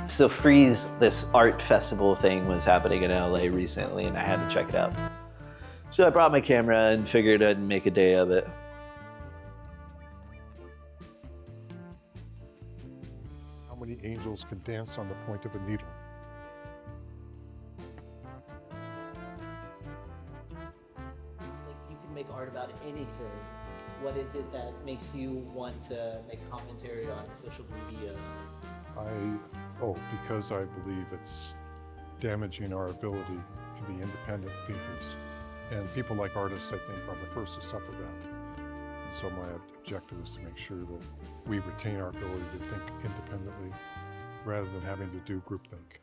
So Frieze, this art festival thing was happening in LA recently and I had to check it out. So I brought my camera and figured I'd make a day of it. How many angels can dance on the point of a needle? You can make art about anything. What is it that makes you want to make commentary on social media? Because I believe it's damaging our ability to be independent thinkers. And people like artists, I think, are the first to suffer that. And so my objective is to make sure that we retain our ability to think independently rather than having to do groupthink.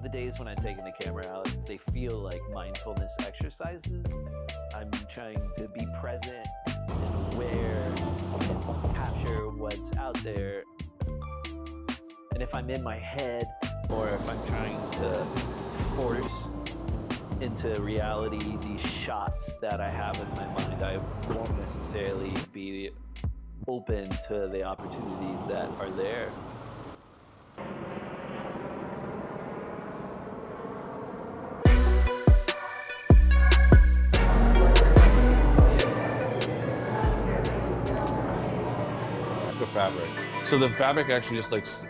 The days when I'm taking the camera out, they feel like mindfulness exercises. I'm trying to be present and aware and capture what's out there. And if I'm in my head or if I'm trying to force into reality these shots that I have in my mind, I won't necessarily be open to the opportunities that are there. The fabric. So the fabric actually just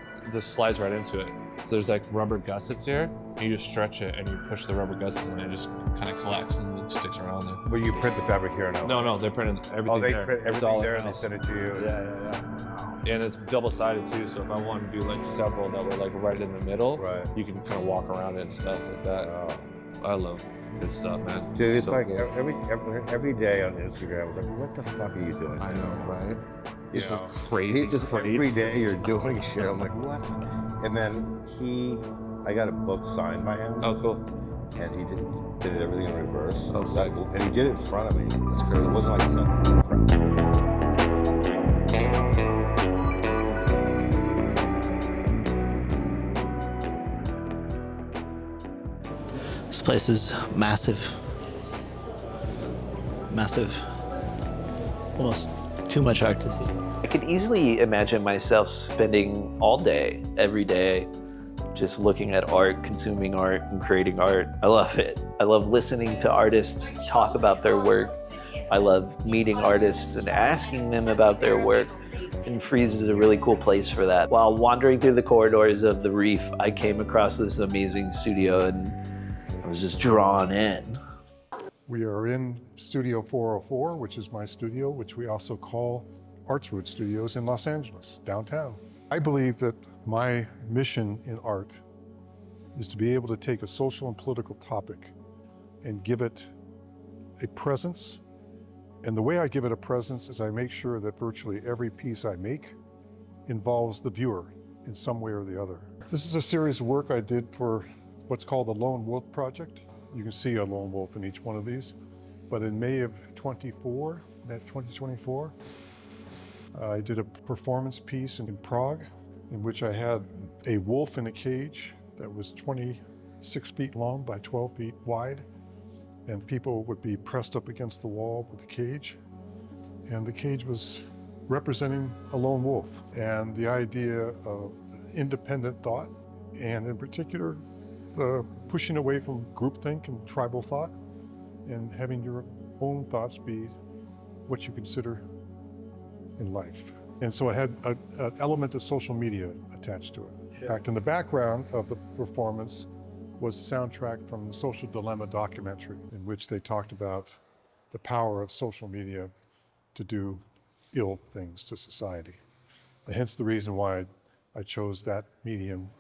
slides right into it. So there's like rubber gussets here, and you just stretch it and you push the rubber gussets and it just kind of collects and it sticks around there. Will you print the fabric here now? No, they printed everything there. Oh, they print everything there and they in-house. send it to you? Yeah. And it's double-sided too, so if I want to do like several that were like right in the middle, Right. you can kind of walk around it and stuff like that. Wow. I love this stuff, man. Dude, it's So like cool. every day on Instagram, I was like, what the fuck are you doing? I know, right? It's You just know, crazy. Just every day you're doing shit. I'm like, what? And then I got a book signed by him. Oh, cool. And he did everything in reverse. Oh, sick. And he did it in front of me. That's crazy. It wasn't like something. This place is massive. Massive. Almost too much art to see. I could easily imagine myself spending all day, every day, just looking at art, consuming art, and creating art. I love it. I love listening to artists talk about their work. I love meeting artists and asking them about their work. And Frieze is a really cool place for that. While wandering through the corridors of the Reef, I came across this amazing studio and I was just drawn in. We are in Studio 404, which is my studio, which we also call Artsroot Studios in Los Angeles, downtown. I believe that my mission in art is to be able to take a social and political topic and give it a presence. And the way I give it a presence is I make sure that virtually every piece I make involves the viewer in some way or the other. This is a series of work I did for what's called the Lone Wolf Project. You can see a lone wolf in each one of these. But in May of 2024, I did a performance piece in Prague in which I had a wolf in a cage that was 26 feet long by 12 feet wide. And people would be pressed up against the wall with the cage. And the cage was representing a lone wolf. And the idea of independent thought, and in particular, the pushing away from groupthink and tribal thought, and having your own thoughts be what you consider in life. And so it had an element of social media attached to it. In fact, in the background of the performance was the soundtrack from the Social Dilemma documentary, in which they talked about the power of social media to do ill things to society. And hence the reason why I chose that medium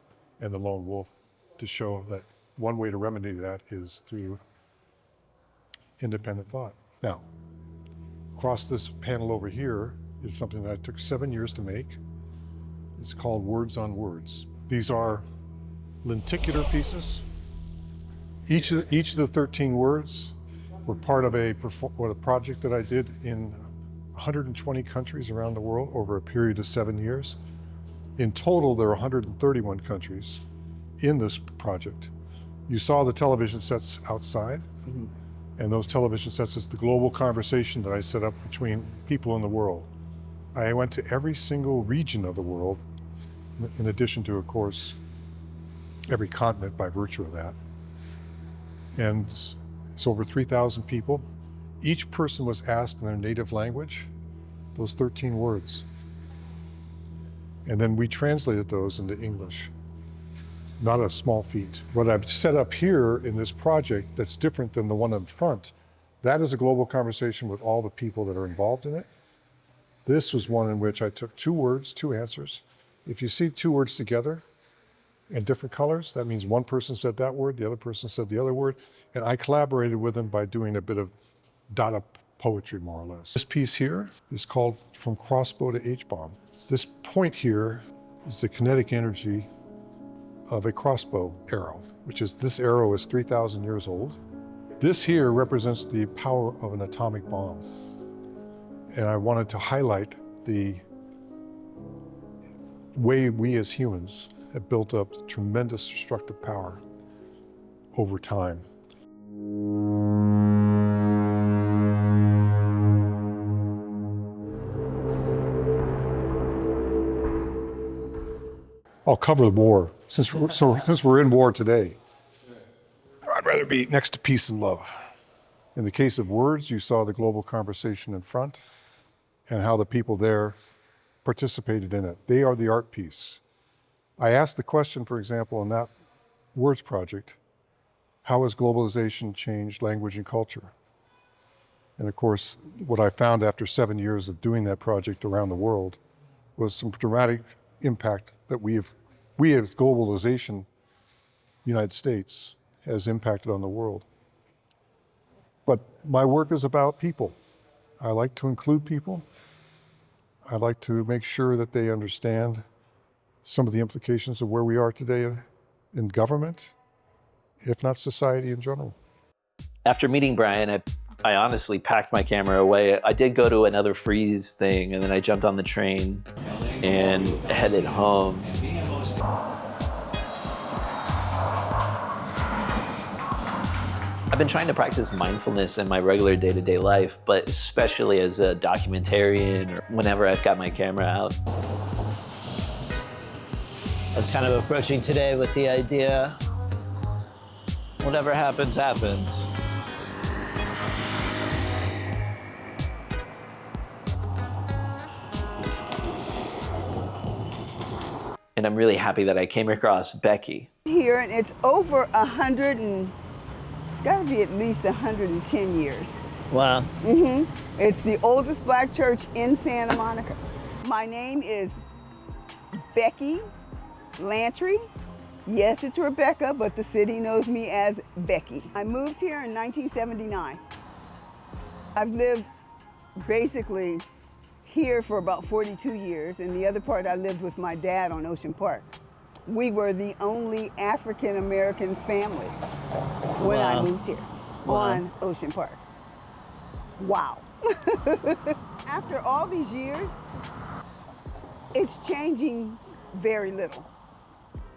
and the lone wolf, to show that one way to remedy that is through independent thought. Now, across this panel over here is something that took 7 years to make. It's called Words on Words. These are lenticular pieces. Each of the 13 words were part of a project that I did in 120 countries around the world over a period of 7 years. In total, there are 131 countries in this project. You saw the television sets outside. And those television sets is the global conversation that I set up between people in the world. I went to every single region of the world, in addition to, of course, every continent by virtue of that. And it's over 3,000 people. Each person was asked in their native language those 13 words. And then we translated those into English. Not a small feat. What I've set up here in this project that's different than the one in front, that is a global conversation with all the people that are involved in it. This was one in which I took 2 words, 2 answers. If you see 2 words together in different colors, that means one person said that word, the other person said the other word, and I collaborated with them by doing a bit of data poetry, more or less. This piece here is called From Crossbow to H-Bomb. This point here is the kinetic energy of a crossbow arrow, which is, this arrow is 3,000 years old. This here represents the power of an atomic bomb. And I wanted to highlight the way we as humans have built up tremendous destructive power over time. I'll cover the war, since we're in war today. I'd rather be next to peace and love. In the case of words, you saw the global conversation in front and how the people there participated in it. They are the art piece. I asked the question, for example, in that words project, how has globalization changed language and culture? And of course, what I found after 7 years of doing that project around the world was some dramatic impact that we as globalization, United States, has impacted on the world. But my work is about people. I like to include people. I like to make sure that they understand some of the implications of where we are today in government, if not society in general. After meeting Brian, I honestly packed my camera away. I did go to another Frieze thing, and then I jumped on the train and headed home. I've been trying to practice mindfulness in my regular day-to-day life, but especially as a documentarian or whenever I've got my camera out. I was kind of approaching today with the idea, whatever happens, happens. And I'm really happy that I came across Becky. Here, and it's over 100 and it's got to be at least 110 years. Wow. It's the oldest black church in Santa Monica. My name is Becky Lantry. Yes, it's Rebecca, but the city knows me as Becky. I moved here in 1979. I've lived basically here for about 42 years, and the other part I lived with my dad on Ocean Park. We were the only African-American family when I moved here on Ocean Park. Wow. After all these years, it's changing very little.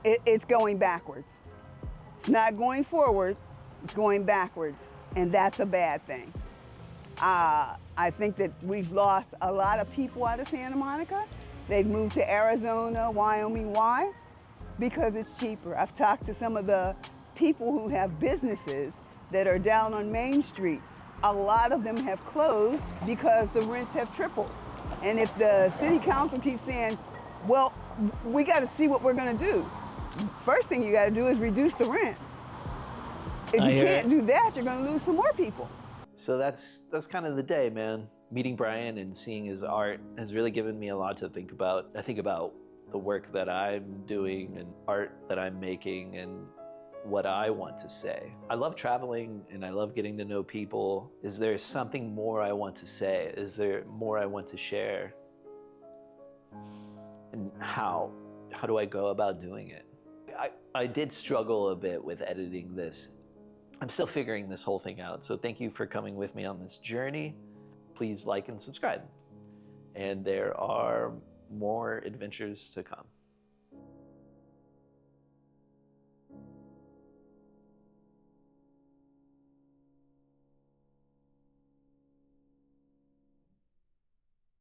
It's going backwards. It's not going forward, it's going backwards, and that's a bad thing. I think that we've lost a lot of people out of Santa Monica. They've moved to Arizona, Wyoming. Why? Because it's cheaper. I've talked to some of the people who have businesses that are down on Main Street. A lot of them have closed because the rents have tripled. And if the city council keeps saying, well, we got to see what we're going to do. First thing you got to do is reduce the rent. If you can't do that, you're going to lose some more people. So that's kind of the day, man. Meeting Brian and seeing his art has really given me a lot to think about. I think about the work that I'm doing and art that I'm making and what I want to say. I love traveling and I love getting to know people. Is there something more I want to say? Is there more I want to share? And how do I go about doing it? I did struggle a bit with editing this. I'm still figuring this whole thing out. So thank you for coming with me on this journey. Please like and subscribe. And there are more adventures to come.